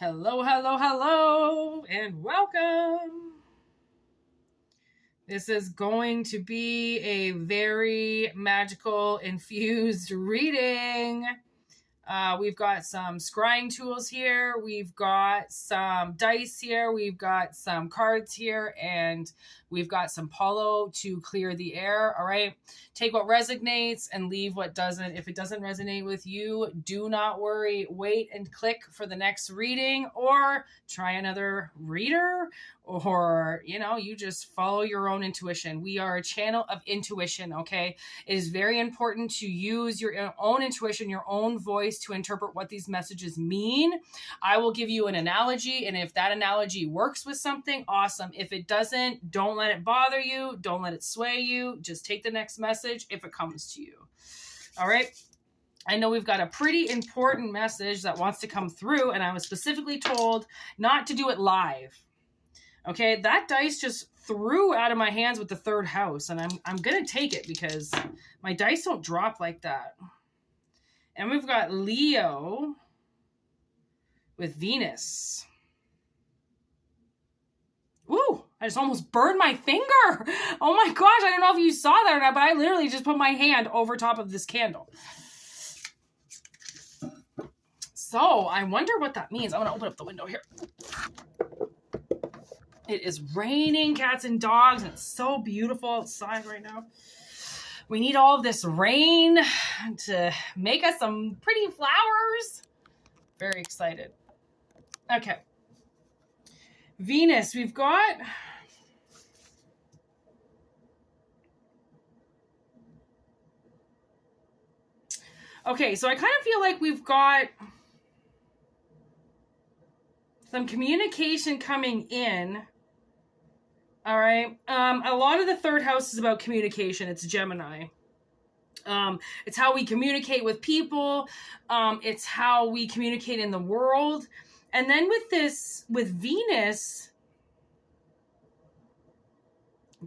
Hello, hello, hello, and welcome. This is going to be a very magical infused reading. We've got some scrying tools here. We've got some dice here. We've got some cards here. And we've got some Palo to clear the air. All right. Take what resonates and leave what doesn't. If it doesn't resonate with you, do not worry. Wait and click for the next reading, or try another reader, or, you just follow your own intuition. We are a channel of intuition. Okay. It is very important to use your own intuition, your own voice to interpret what these messages mean. I will give you an analogy, and if that analogy works with something, awesome. If it doesn't, don't let it bother you. Don't let it sway you. Just take the next message if it comes to you. All right. I know we've got a pretty important message that wants to come through, and I was specifically told not to do it live. Okay, that dice just threw out of my hands with the third house, and I'm going to take it because my dice don't drop like that. And we've got Leo with Venus. Ooh, I just almost burned my finger. Oh my gosh, I don't know if you saw that or not, but I literally just put my hand over top of this candle. So I wonder what that means. I'm going to open up the window here. It is raining cats and dogs, and it's so beautiful outside right now. We need all of this rain to make us some pretty flowers. Very excited. Okay. Venus, we've got... Okay, so I kind of feel like we've got some communication coming in. All right. A lot of the third house is about communication. It's Gemini. It's how we communicate with people. It's how we communicate in the world. And then with Venus,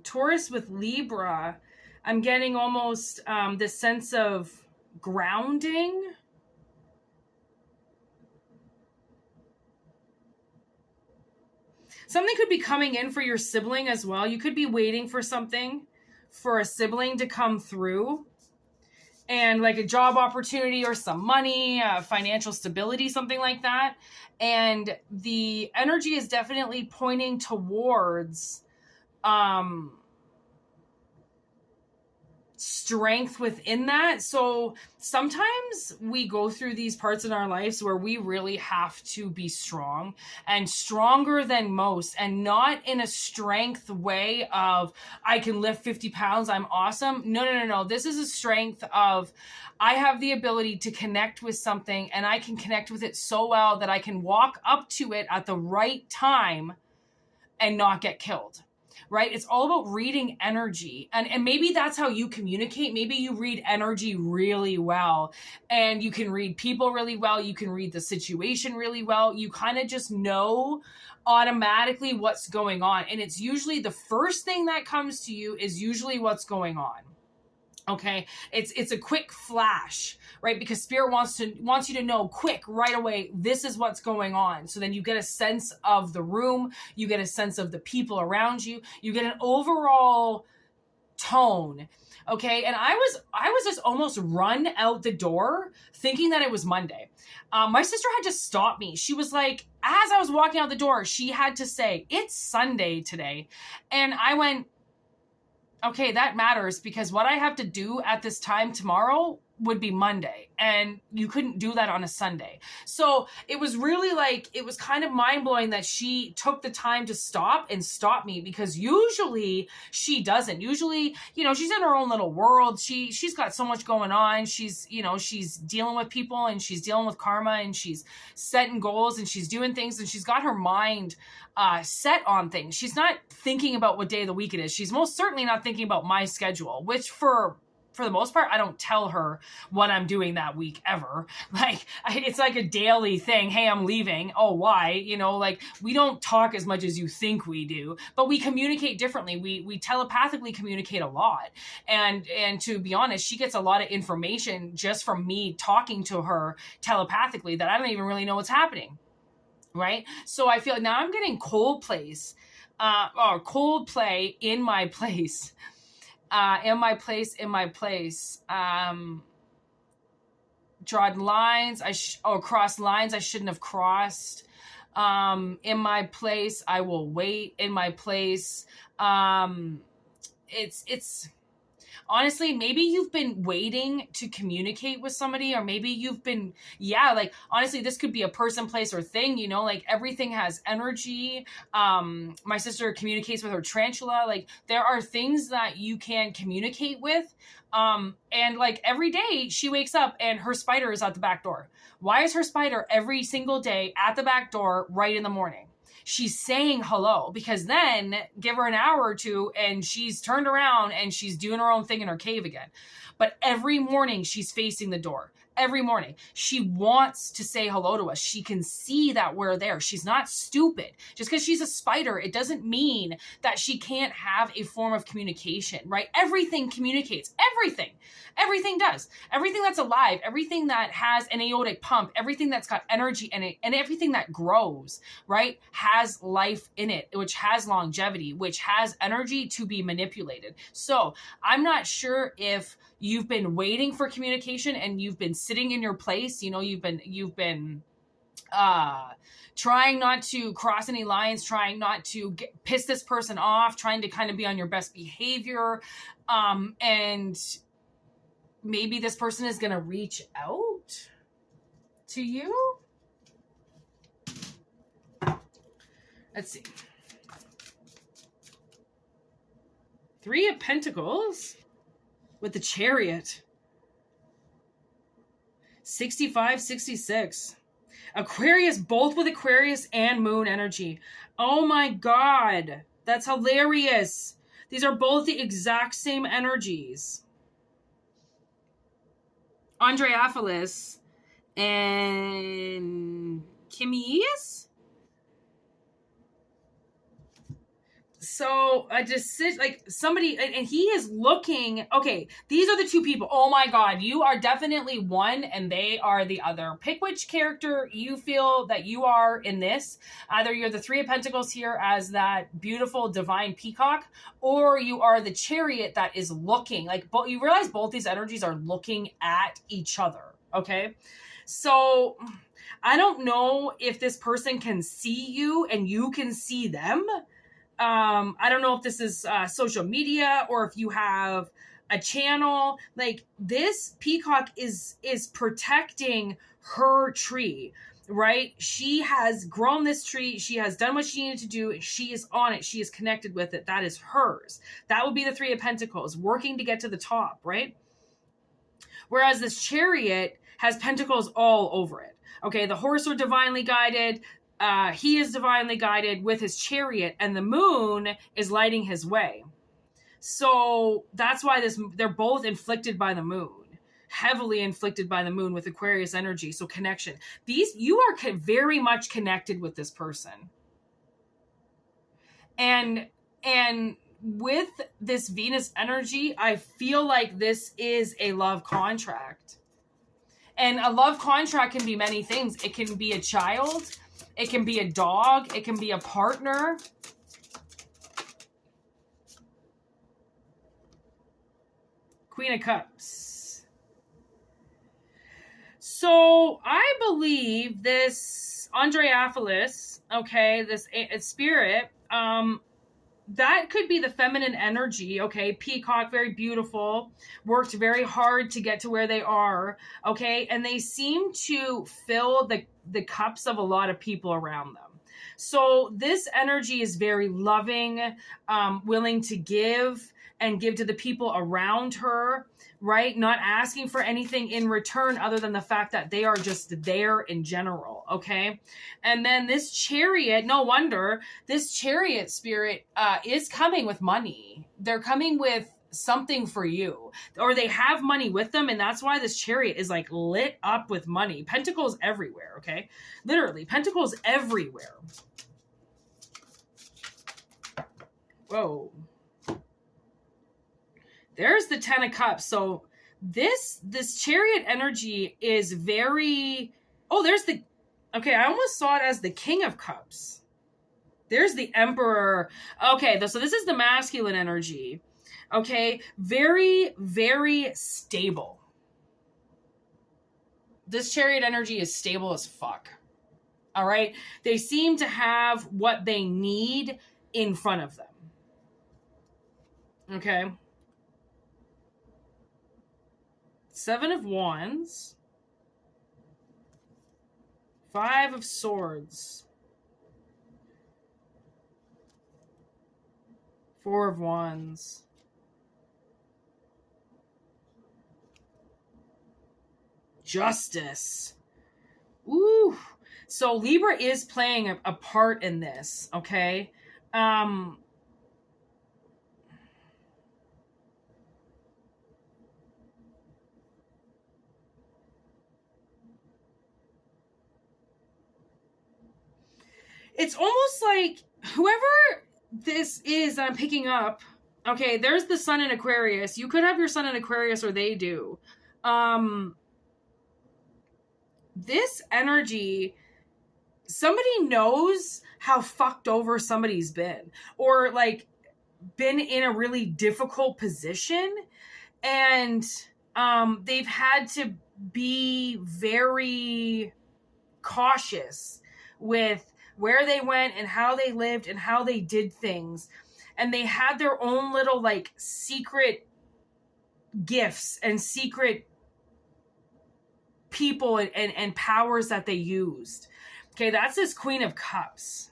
Taurus with Libra, I'm getting almost this sense of grounding. Something could be coming in for your sibling as well. You could be waiting for something for a sibling to come through, and like a job opportunity or some money, financial stability, something like that. And the energy is definitely pointing towards strength within that. So sometimes we go through these parts in our lives where we really have to be strong and stronger than most, and not in a strength way of I can lift 50 pounds, I'm awesome. No. This is a strength of I have the ability to connect with something, and I can connect with it so well that I can walk up to it at the right time and not get killed. Right? It's all about reading energy. And maybe that's how you communicate. Maybe you read energy really well, and you can read people really well. You can read the situation really well. You kind of just know automatically what's going on. And it's usually the first thing that comes to you is usually what's going on. Okay. It's a quick flash, right? Because spirit wants you to know quick right away, this is what's going on. So then you get a sense of the room, you get a sense of the people around you, you get an overall tone. Okay. And I was just almost run out the door thinking that it was Monday. My sister had to stop me. She was like, as I was walking out the door, she had to say, it's Sunday today. And I went, okay, that matters, because what I have to do at this time tomorrow would be Monday, and you couldn't do that on a Sunday. So it was really like, it was kind of mind-blowing that she took the time to stop me, because usually she doesn't. Usually, she's in her own little world. She's got so much going on. She's dealing with people, and she's dealing with karma, and she's setting goals, and she's doing things, and she's got her mind set on things. She's not thinking about what day of the week it is. She's most certainly not thinking about my schedule, which for the most part, I don't tell her what I'm doing that week ever. Like, it's like a daily thing. Hey, I'm leaving. Oh, why? We don't talk as much as you think we do, but we communicate differently. We telepathically communicate a lot. And to be honest, she gets a lot of information just from me talking to her telepathically that I don't even really know what's happening. right? So I feel now I'm getting cold place, or cold play in my place, in my place. Drawn lines, or crossed lines I shouldn't have crossed. In my place, I will wait. In my place, it's honestly, maybe you've been waiting to communicate with somebody, or maybe you've been, like, honestly, this could be a person, place, or thing, like everything has energy. My sister communicates with her tarantula. Like, there are things that you can communicate with. And like every day she wakes up and her spider is at the back door. Why is her spider every single day at the back door right in the morning? She's saying hello, because then give her an hour or two and she's turned around and she's doing her own thing in her cave again. But every morning she's facing the door. Every morning she wants to say hello to us. She can see that we're there. She's not stupid. Just because she's a spider, it doesn't mean that she can't have a form of communication, right? Everything communicates. Everything does. Everything that's alive, everything that has an aortic pump, everything that's got energy in it, and everything that grows, right, has life in it, which has longevity, which has energy to be manipulated. So I'm not sure if you've been waiting for communication and you've been sitting in your place, you've been trying not to cross any lines, trying not to piss this person off, trying to kind of be on your best behavior. And maybe this person is going to reach out to you. Let's see. 3 of Pentacles with the Chariot. 65, 66. Aquarius, both with Aquarius and Moon energy. Oh my God. That's hilarious. These are both the exact same energies. Andreophilis and Chemius. So I just sit like somebody, and he is looking, okay, these are the 2 people. Oh my God, you are definitely one and they are the other. Pick which character you feel that you are in this. Either you're the 3 of Pentacles here as that beautiful divine peacock, or you are the Chariot that is looking, like, you realize both these energies are looking at each other, okay? So I don't know if this person can see you and you can see them. I don't know if this is social media or if you have a channel. Like, this peacock is protecting her tree, right? She has grown this tree. She has done what she needed to do. She is on it. She is connected with it. That is hers. That would be the 3 of Pentacles, working to get to the top, right? Whereas this Chariot has pentacles all over it. Okay, the horse are divinely guided. He is divinely guided with his chariot, and the moon is lighting his way. So that's why they're both inflicted by the moon, heavily inflicted by the moon with Aquarius energy. So connection. You are very much connected with this person. And with this Venus energy, I feel like this is a love contract. And a love contract can be many things. It can be a child. It can be a dog. It can be a partner. Queen of Cups. So I believe this Andreophilis, okay, this spirit, that could be the feminine energy, okay? Peacock, very beautiful, worked very hard to get to where they are, okay? And they seem to fill the cups of a lot of people around them. So this energy is very loving, willing to give and give to the people around her, right? Not asking for anything in return other than the fact that they are just there in general, okay? And then this Chariot, no wonder, this Chariot spirit is coming with money. They're coming with something for you, or they have money with them, and that's why this Chariot is like lit up with money. Pentacles everywhere, okay? Literally, pentacles everywhere. Whoa. There's the 10 of Cups. So this Chariot energy is very... Oh, there's the Okay, I almost saw it as the King of Cups. There's the Emperor. Okay, so this is the masculine energy. Okay, very, very stable. This Chariot energy is stable as fuck. All right? They seem to have what they need in front of them. Okay? Seven of Wands. Five of Swords. Four of Wands. Justice. Ooh. So Libra is playing a part in this, okay? It's almost like whoever this is that I'm picking up, okay, there's the sun in Aquarius. You could have your sun in Aquarius, or they do. This energy, somebody knows how fucked over somebody's been, or like been in a really difficult position, and they've had to be very cautious with where they went and how they lived and how they did things. And they had their own little like secret gifts and secret people and powers that they used. Okay, that's this Queen of Cups.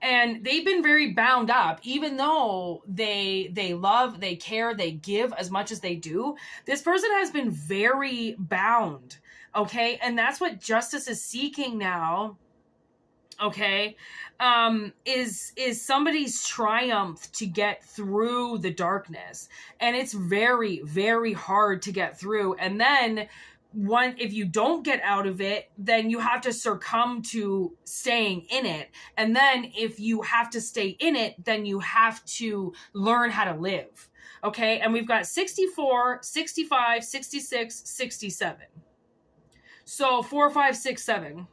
And they've been very bound up, even though they love, they care, they give as much as they do. This person has been very bound. Okay, and that's what justice is seeking now. Okay, is somebody's triumph to get through the darkness, and it's very, very hard to get through. And then if you don't get out of it, then you have to succumb to staying in it. And then if you have to stay in it, then you have to learn how to live. Okay, and we've got 64, 65, 66, 67. So 4, 5, 6, 7.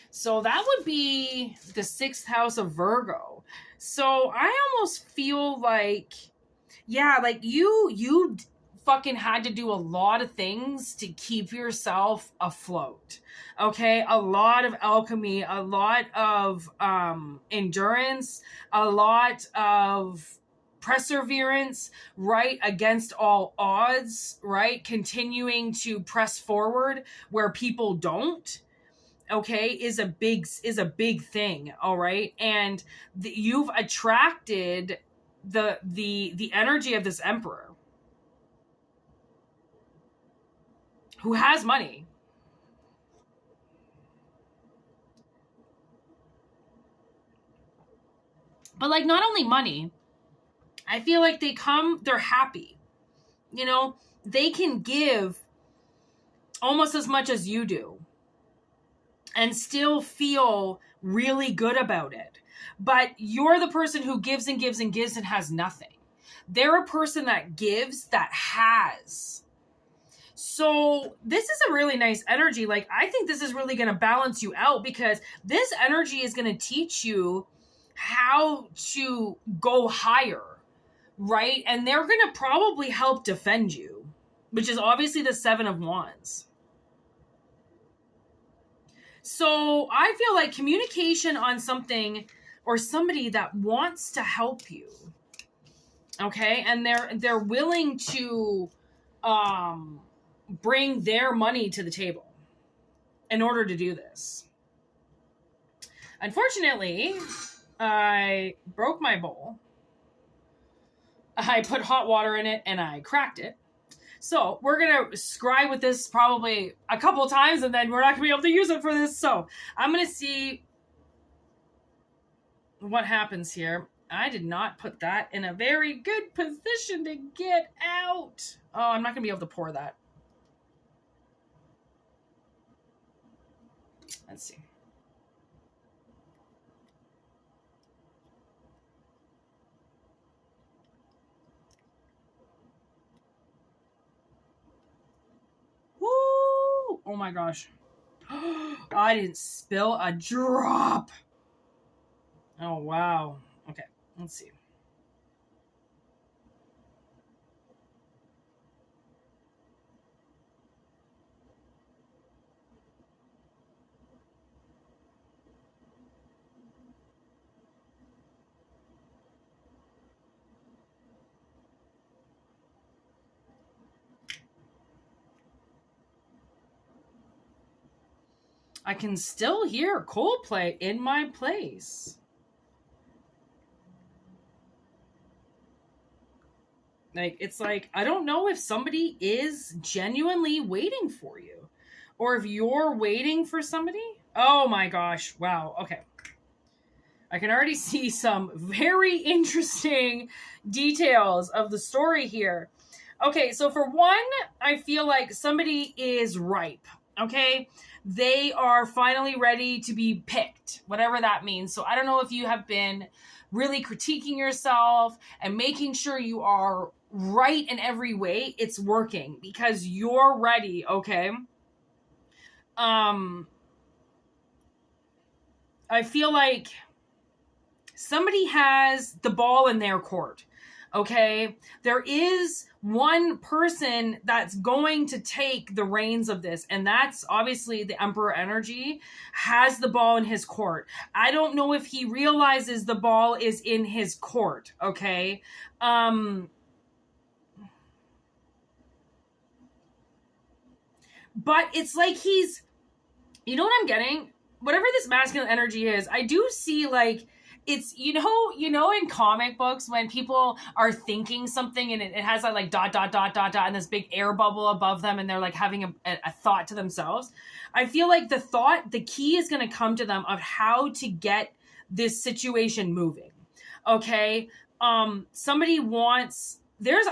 So that would be the 6th house of Virgo. So I almost feel like, yeah, like you fucking had to do a lot of things to keep yourself afloat. Okay, a lot of alchemy, a lot of endurance, a lot of perseverance, right, against all odds, right, continuing to press forward where people don't. Okay, is a big thing. All right, and you've attracted the energy of this Emperor who has money. But like, not only money, I feel like they're happy. You know, they can give almost as much as you do and still feel really good about it. But you're the person who gives and gives and gives and has nothing. They're a person that gives, that has. So this is a really nice energy. Like, I think this is really going to balance you out, because this energy is going to teach you how to go higher, right? And they're going to probably help defend you, which is obviously the 7 of Wands. So I feel like communication on something or somebody that wants to help you. Okay? And they're willing to bring their money to the table in order to do this. Unfortunately, I broke my bowl. I put hot water in it and I cracked it. So we're going to scry with this probably a couple times, and then we're not going to be able to use it for this. So I'm going to see what happens here. I did not put that in a very good position to get out. Oh, I'm not going to be able to pour that. Let's see. Woo! Oh my gosh. I didn't spill a drop. Oh, wow. Okay, let's see. I can still hear Coldplay in my place. Like, it's like, I don't know if somebody is genuinely waiting for you or if you're waiting for somebody. Oh my gosh. Wow. Okay. I can already see some very interesting details of the story here. Okay. So for one, I feel like somebody is ripe. Okay. They are finally ready to be picked, whatever that means. So I don't know if you have been really critiquing yourself and making sure you are right in every way. It's working because you're ready. Okay. I feel like somebody has the ball in their court. Okay. There is one person that's going to take the reins of this, and that's obviously the Emperor energy has the ball in his court. I don't know if he realizes the ball is in his court. Okay. But it's like he's, you know what I'm getting? Whatever this masculine energy is, I do see like, it's, you know, in comic books when people are thinking something and it has that like ... and this big air bubble above them and they're like having a thought to themselves. I feel like the key is going to come to them of how to get this situation moving. Okay. There's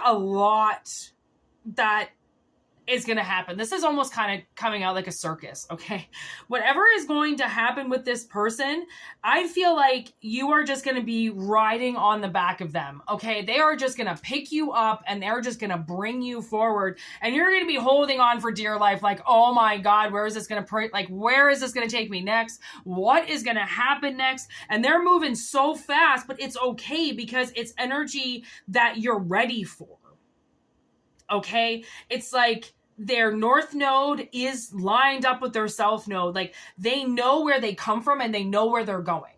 a lot that is going to happen. This is almost kind of coming out like a circus, okay? Whatever is going to happen with this person, I feel like you are just going to be riding on the back of them, okay? They are just going to pick you up and they're just going to bring you forward and you're going to be holding on for dear life like, oh my God, where is this going to where is this going to take me next? What is going to happen next? And they're moving so fast, but it's okay because it's energy that you're ready for. Okay? It's like their north node is lined up with their south node. Like they know where they come from and they know where they're going.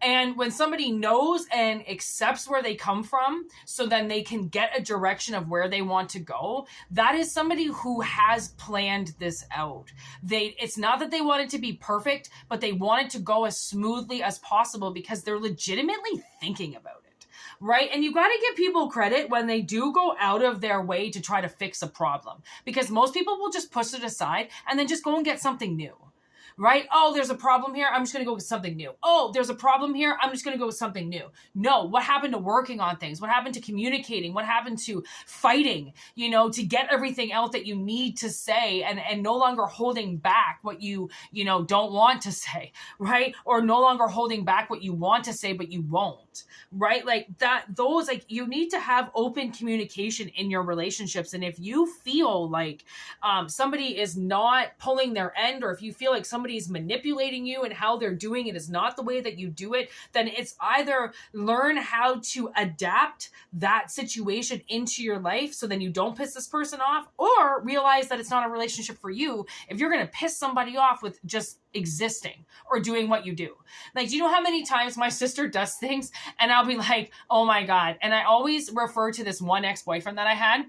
And when somebody knows and accepts where they come from, so then they can get a direction of where they want to go, that is somebody who has planned this out. It's not that they want it to be perfect, but they want it to go as smoothly as possible because they're legitimately thinking about it. Right? And you got to give people credit when they do go out of their way to try to fix a problem, because most people will just push it aside and then just go and get something new. Right? Oh, there's a problem here. I'm just going to go with something new. Oh, there's a problem here. I'm just going to go with something new. No, what happened to working on things? What happened to communicating? What happened to fighting, to get everything out that you need to say and no longer holding back what you don't want to say, right? Or no longer holding back what you want to say, but you won't, right? Like that, you need to have open communication in your relationships. And if you feel like somebody is not pulling their end, or if you feel like somebody's manipulating you and how they're doing it is not the way that you do it, then it's either learn how to adapt that situation into your life so then you don't piss this person off, or realize that it's not a relationship for you if you're going to piss somebody off with just existing or doing what you do. Like, do you know how many times my sister does things and I'll be like, oh my God. And I always refer to this one ex-boyfriend that I had,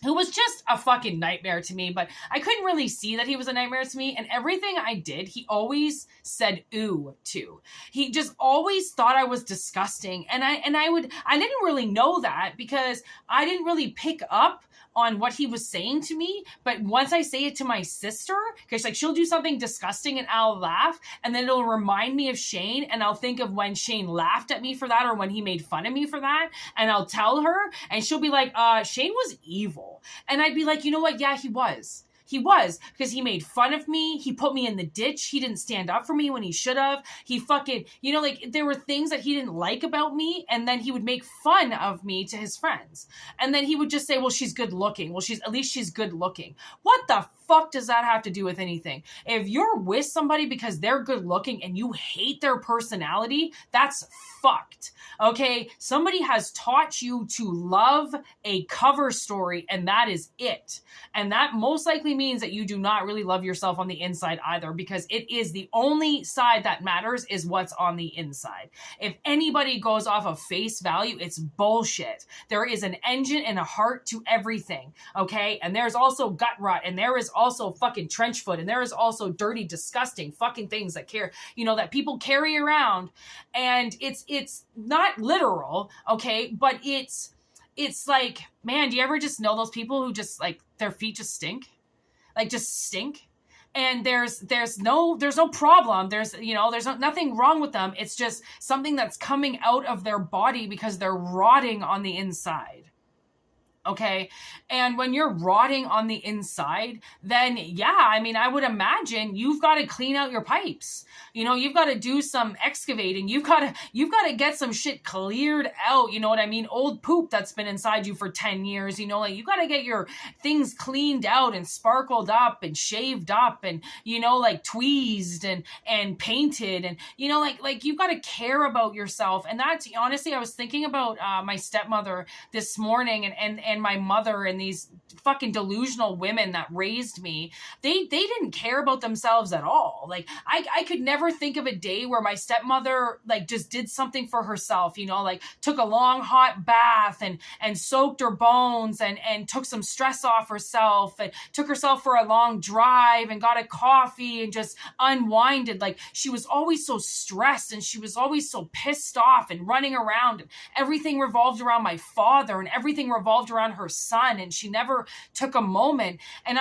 who was just a fucking nightmare to me, but I couldn't really see that he was a nightmare to me. And everything I did, he always said ooh to. He just always thought I was disgusting. And I didn't really know that because I didn't really pick up on what he was saying to me. But once I say it to my sister, because like she'll do something disgusting and I'll laugh, and then it'll remind me of Shane, and I'll think of when Shane laughed at me for that or when he made fun of me for that, and I'll tell her and she'll be like, Shane was evil. And I'd be like, you know what? Yeah, he was. He was, because he made fun of me. He put me in the ditch. He didn't stand up for me when he should have. He fucking, you know, like there were things that he didn't like about me. And then he would make fun of me to his friends. And then he would just say, well, she's good looking. Well, at least she's good looking. What the fuck does that have to do with anything? If you're with somebody because they're good looking and you hate their personality, that's fucked. Okay. Somebody has taught you to love a cover story, and that is it. And that most likely means that you do not really love yourself on the inside either, because it is the only side that matters is what's on the inside. If anybody goes off of face value, it's bullshit. There is an engine and a heart to everything. Okay. And there's also gut rot, and there is also fucking trench foot, and there is also dirty, disgusting fucking things that that people carry around. And it's not literal. Okay. But it's like, man, do you ever just know those people who just like their feet just stink? Like just stink. And there's no problem. There's nothing wrong with them. It's just something that's coming out of their body because they're rotting on the inside. Okay. And when you're rotting on the inside, then yeah, I mean, I would imagine you've got to clean out your pipes. You've got to do some excavating. You've got to get some shit cleared out. You know what I mean? Old poop that's been inside you for 10 years, like you got to get your things cleaned out and sparkled up and shaved up and, like tweezed and painted and, like you've got to care about yourself. And that's honestly, I was thinking about my stepmother this morning and my mother and these fucking delusional women that raised me. They didn't care about themselves at all. Like I could never think of a day where my stepmother like just did something for herself, like took a long hot bath and soaked her bones and took some stress off herself and took herself for a long drive and got a coffee and just unwinded. Like she was always so stressed and she was always so pissed off and running around, and everything revolved around my father and everything revolved around her son, and she never took a moment. And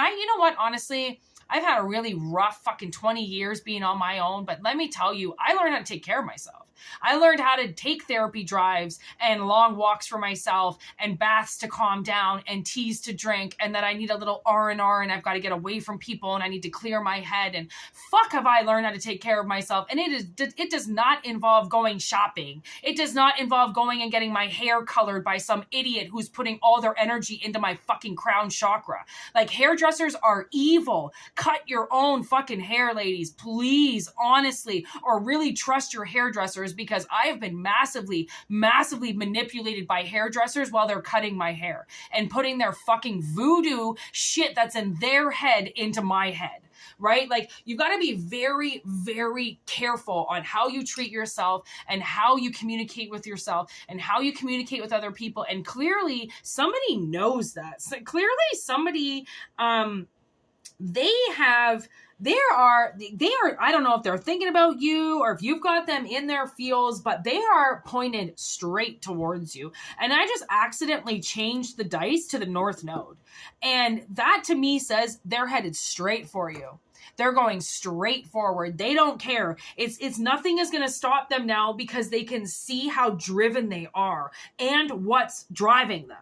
honestly, I've had a really rough fucking 20 years being on my own, but let me tell you, I learned how to take care of myself. I learned how to take therapy drives and long walks for myself and baths to calm down and teas to drink, and that I need a little R&R and I've got to get away from people and I need to clear my head, and fuck have I learned how to take care of myself. And it does not involve going shopping. It does not involve going and getting my hair colored by some idiot who's putting all their energy into my fucking crown chakra. Like, hairdressers are evil. Cut your own fucking hair, ladies, please, honestly, or really trust your hairdressers, because I have been massively, massively manipulated by hairdressers while they're cutting my hair and putting their fucking voodoo shit that's in their head into my head. Right? Like, you've got to be very, very careful on how you treat yourself and how you communicate with yourself and how you communicate with other people. And clearly somebody knows that. So clearly somebody, they are, I don't know if they're thinking about you or if you've got them in their fields, but they are pointed straight towards you. And I just accidentally changed the dice to the North Node. And that to me says they're headed straight for you. They're going straight forward. They don't care. It's nothing is going to stop them now, because they can see how driven they are and what's driving them.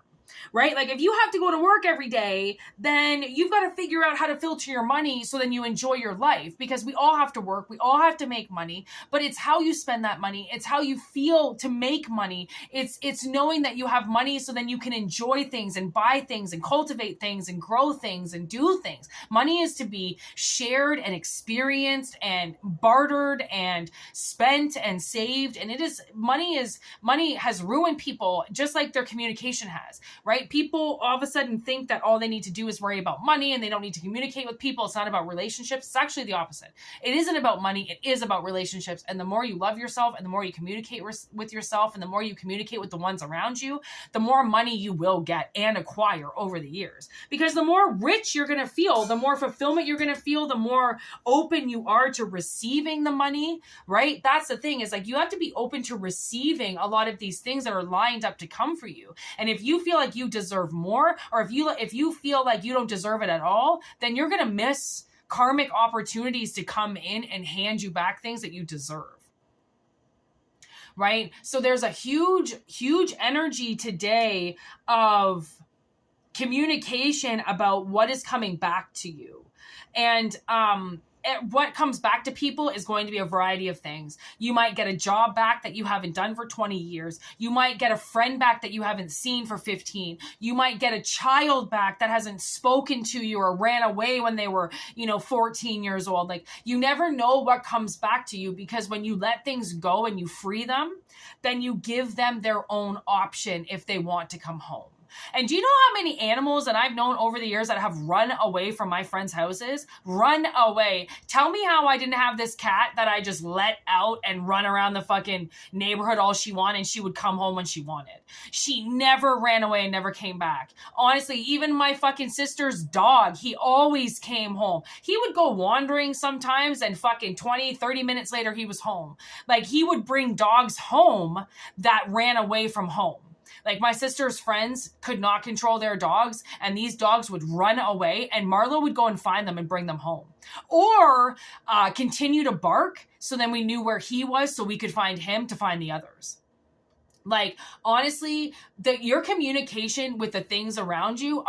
Right? Like, if you have to go to work every day, then you've got to figure out how to filter your money so then you enjoy your life, because we all have to work. We all have to make money, but it's how you spend that money. It's how you feel to make money. It's knowing that you have money so then you can enjoy things and buy things and cultivate things and grow things and do things. Money is to be shared and experienced and bartered and spent and saved. And money has ruined people, just like their communication has. Right? People all of a sudden think that all they need to do is worry about money and they don't need to communicate with people. It's not about relationships. It's actually the opposite. It isn't about money. It is about relationships. And the more you love yourself and the more you communicate with yourself and the more you communicate with the ones around you, the more money you will get and acquire over the years. Because the more rich you're going to feel, the more fulfillment you're going to feel, the more open you are to receiving the money, right? That's the thing, is like, you have to be open to receiving a lot of these things that are lined up to come for you. And if you feel like you deserve more, or if you feel like you don't deserve it at all, then you're going to miss karmic opportunities to come in and hand you back things that you deserve. Right? So there's a huge, huge energy today of communication about what is coming back to you. And what comes back to people is going to be a variety of things. You might get a job back that you haven't done for 20 years. You might get a friend back that you haven't seen for 15. You might get a child back that hasn't spoken to you or ran away when they were, 14 years old. Like, you never know what comes back to you, because when you let things go and you free them, then you give them their own option if they want to come home. And do you know how many animals that I've known over the years that have run away from my friends' houses? Run away. Tell me how I didn't have this cat that I just let out and run around the fucking neighborhood all she wanted, and she would come home when she wanted. She never ran away and never came back. Honestly, even my fucking sister's dog, he always came home. He would go wandering sometimes, and fucking 20, 30 minutes later, he was home. Like, he would bring dogs home that ran away from home. Like, my sister's friends could not control their dogs, and these dogs would run away, and Marlo would go and find them and bring them home. Or continue to bark, so then we knew where he was, so we could find him to find the others. Like, honestly, your communication with the things around you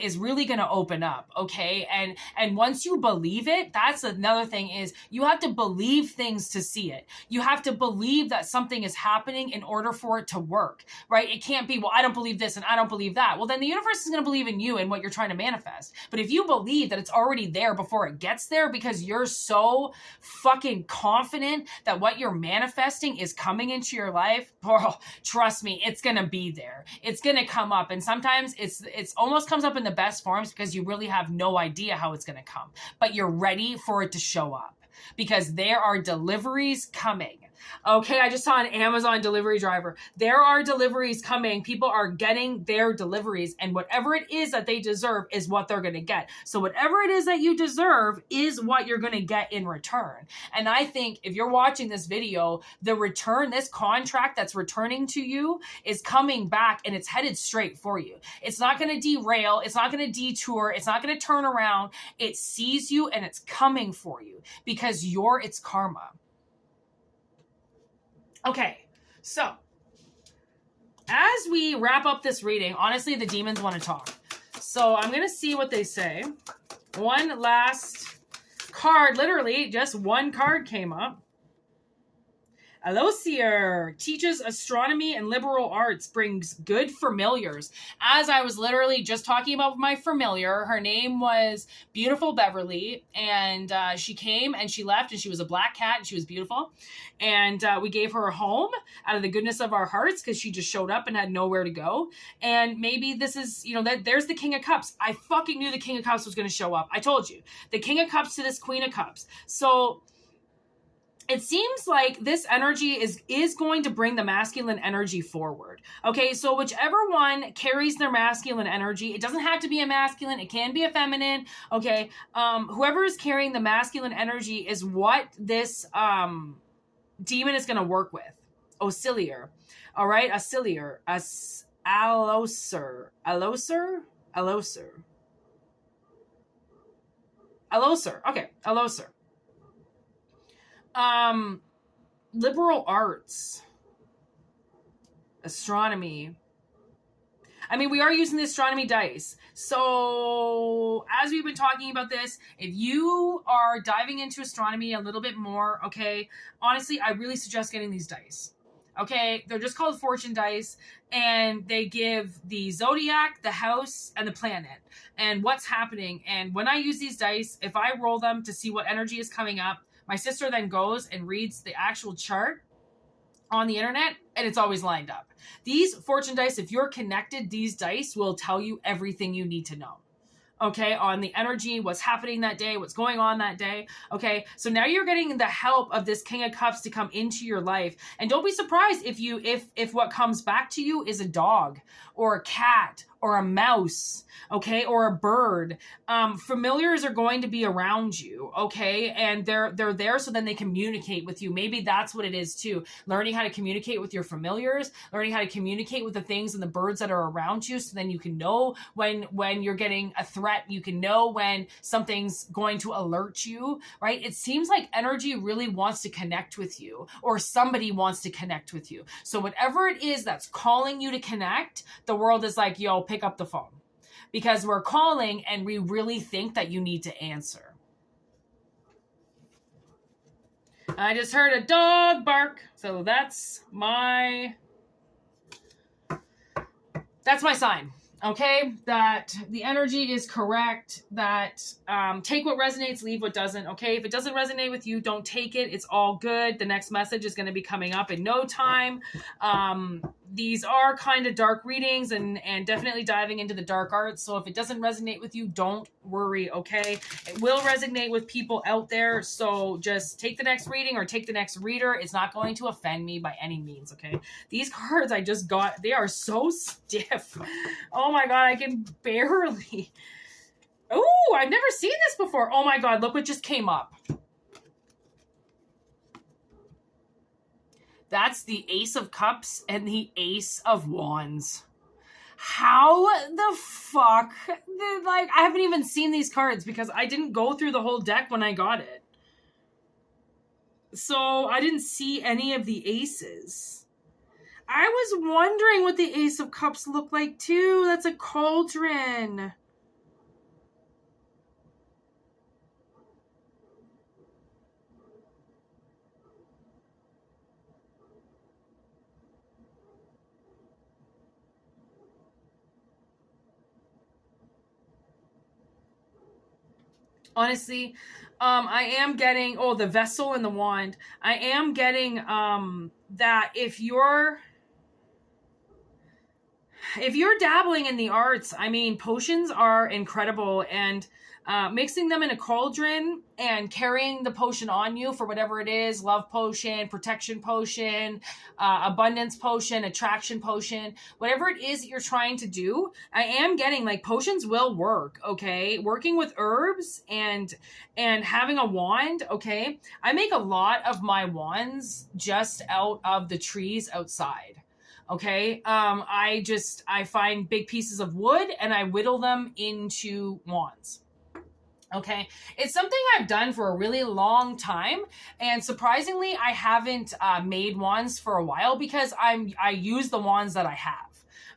is really going to open up, okay? And once you believe it, that's another thing, is you have to believe things to see it. You have to believe that something is happening in order for it to work, right? It can't be, well, I don't believe this and I don't believe that. Well, then the universe is going to believe in you and what you're trying to manifest. But if you believe that it's already there before it gets there, because you're so fucking confident that what you're manifesting is coming into your life, trust me, it's going to be there. It's going to come up. And sometimes it's almost comes up in the best forms, because you really have no idea how it's going to come. But you're ready for it to show up, because there are deliveries coming. Okay, I just saw an Amazon delivery driver. There are deliveries coming. People are getting their deliveries, and whatever it is that they deserve is what they're going to get. So whatever it is that you deserve is what you're going to get in return. And I think if you're watching this video, the return, this contract that's returning to you is coming back, and it's headed straight for you. It's not going to derail. It's not going to detour. It's not going to turn around. It sees you, and it's coming for you, because you're its karma. Okay, so as we wrap up this reading, honestly, the demons want to talk. So I'm going to see what they say. One last card, literally just one card came up. Alosier teaches astronomy and liberal arts, brings good familiars. As I was literally just talking about my familiar, her name was Beautiful Beverly, and she came and she left, and she was a black cat, and she was beautiful. And we gave her a home out of the goodness of our hearts, because she just showed up and had nowhere to go. And maybe this is, there's the King of Cups. I fucking knew the King of Cups was going to show up. I told you. The King of Cups to this Queen of Cups. So it seems like this energy is going to bring the masculine energy forward. Okay, so whichever one carries their masculine energy, it doesn't have to be a masculine, it can be a feminine. Okay, whoever is carrying the masculine energy is what this demon is going to work with. Oscillier. All right, Oscillier. Alloser. Okay, Alloser. Liberal arts, astronomy. I mean, we are using the astronomy dice. So as we've been talking about this, if you are diving into astronomy a little bit more, okay, honestly, I really suggest getting these dice. Okay, they're just called fortune dice, and they give the zodiac, the house, and the planet, and what's happening. And when I use these dice, if I roll them to see what energy is coming up, my sister then goes and reads the actual chart on the internet, and it's always lined up. These fortune dice, if you're connected, these dice will tell you everything you need to know. Okay, on the energy, what's happening that day, what's going on that day. Okay, so now you're getting the help of this King of Cups to come into your life. And don't be surprised if what comes back to you is a dog or a cat or a mouse, okay, or a bird. Familiars are going to be around you, okay, and they're there so then they communicate with you. Maybe that's what it is too. Learning how to communicate with your familiars, learning how to communicate with the things and the birds that are around you, so then you can know when you're getting a threat. You can know when something's going to alert you, right? It seems like energy really wants to connect with you, or somebody wants to connect with you. So whatever it is that's calling you to connect, the world is like, yo, pick up the phone. because we're calling and we really think that you need to answer. I just heard a dog bark. So that's my sign. Okay, that the energy is correct, that take what resonates, leave what doesn't. Okay, if it doesn't resonate with you, don't take it. It's all good. The next message is going to be coming up in no time. These are kind of dark readings and definitely diving into the dark arts. So if it doesn't resonate with you, don't worry, okay? It will resonate with people out there. So just take the next reading or take the next reader. It's not going to offend me by any means, okay? These cards I just got, they are so stiff. Oh my God, I can barely. Oh, I've never seen this before. Oh my God, look what just came up. That's the Ace of Cups and the Ace of Wands. How the fuck? Like, I haven't even seen these cards because I didn't go through the whole deck when I got it. So I didn't see any of the aces. I was wondering what the Ace of Cups looked like too. That's a cauldron. Honestly, I am getting, the vessel and the wand. I am getting that if you're dabbling in the arts, I mean, potions are incredible, and mixing them in a cauldron and carrying the potion on you for whatever it is, love potion, protection potion, abundance potion, attraction potion, whatever it is that you're trying to do, I am getting like potions will work, okay? Working with herbs and having a wand, okay? I make a lot of my wands just out of the trees outside. Okay. I find big pieces of wood and I whittle them into wands. Okay. It's something I've done for a really long time. And surprisingly, I haven't made wands for a while because I use the wands that I have.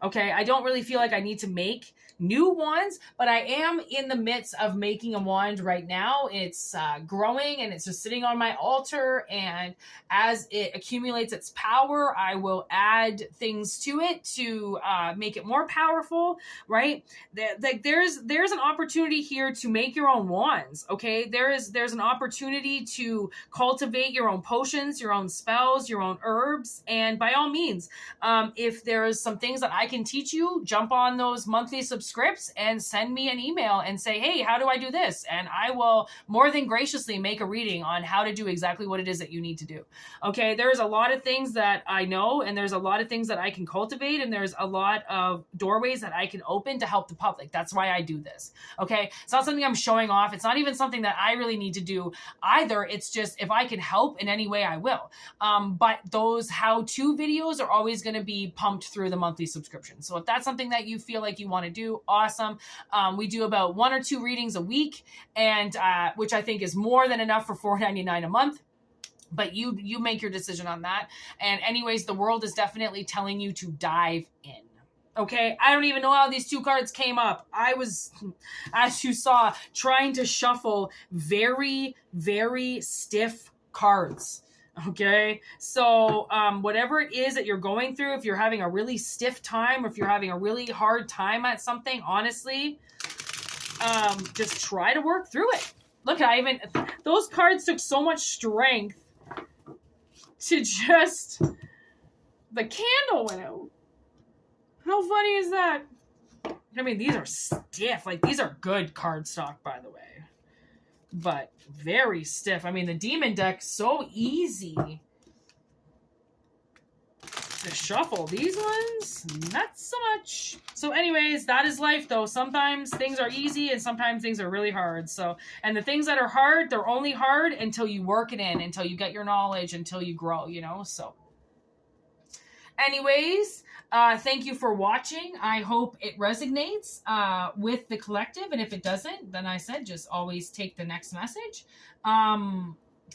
Okay. I don't really feel like I need to make new wands, but I am in the midst of making a wand right now. It's growing and it's just sitting on my altar, and as it accumulates its power, I will add things to it to make it more powerful, right? There's an opportunity here to make your own wands, okay? There's an opportunity to cultivate your own potions, your own spells, your own herbs, and by all means, if there's some things that I can teach you, jump on those monthly subscriptions and send me an email and say, hey, how do I do this? And I will more than graciously make a reading on how to do exactly what it is that you need to do. Okay, there's a lot of things that I know, and there's a lot of things that I can cultivate, and there's a lot of doorways that I can open to help the public. That's why I do this. Okay, it's not something I'm showing off. It's not even something that I really need to do either. It's just if I can help in any way, I will. But those how-to videos are always going to be pumped through the monthly subscription. So if that's something that you feel like you want to do, awesome. We do about 1 or 2 readings a week, and which I think is more than enough for $4.99 a month. But you make your decision on that. And anyways, the world is definitely telling you to dive in. Okay, I don't even know how these 2 cards came up. I was, as you saw, trying to shuffle very, very stiff cards. Okay, so whatever it is that you're going through, if you're having a really stiff time, or if you're having a really hard time at something, honestly, just try to work through it. Look, those cards took so much strength to just, the candle went out. How funny is that? I mean, these are stiff. Like, these are good cardstock, by the way. But very stiff. I mean, the demon deck, so easy to shuffle. These ones, not so much. So anyways, that is life, though. Sometimes things are easy and sometimes things are really hard. So, and the things that are hard, they're only hard until you work it in, until you get your knowledge, until you grow, you know? So anyways, thank you for watching. I hope it resonates with the collective. And if it doesn't, then I said, just always take the next message.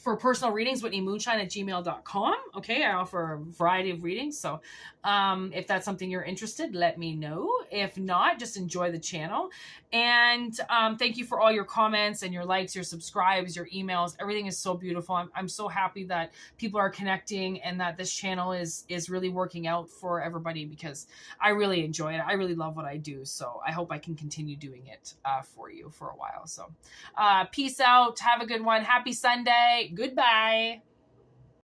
for personal readings, whitneymoonshine@gmail.com. Okay, I offer a variety of readings. So if that's something you're interested, let me know. If not, just enjoy the channel. And thank you for all your comments and your likes, your subscribes, your emails. Everything is so beautiful. I'm so happy that people are connecting and that this channel is really working out for everybody, because I really enjoy it. I really love what I do. So I hope I can continue doing it for you for a while. So peace out. Have a good one. Happy Sunday. Goodbye.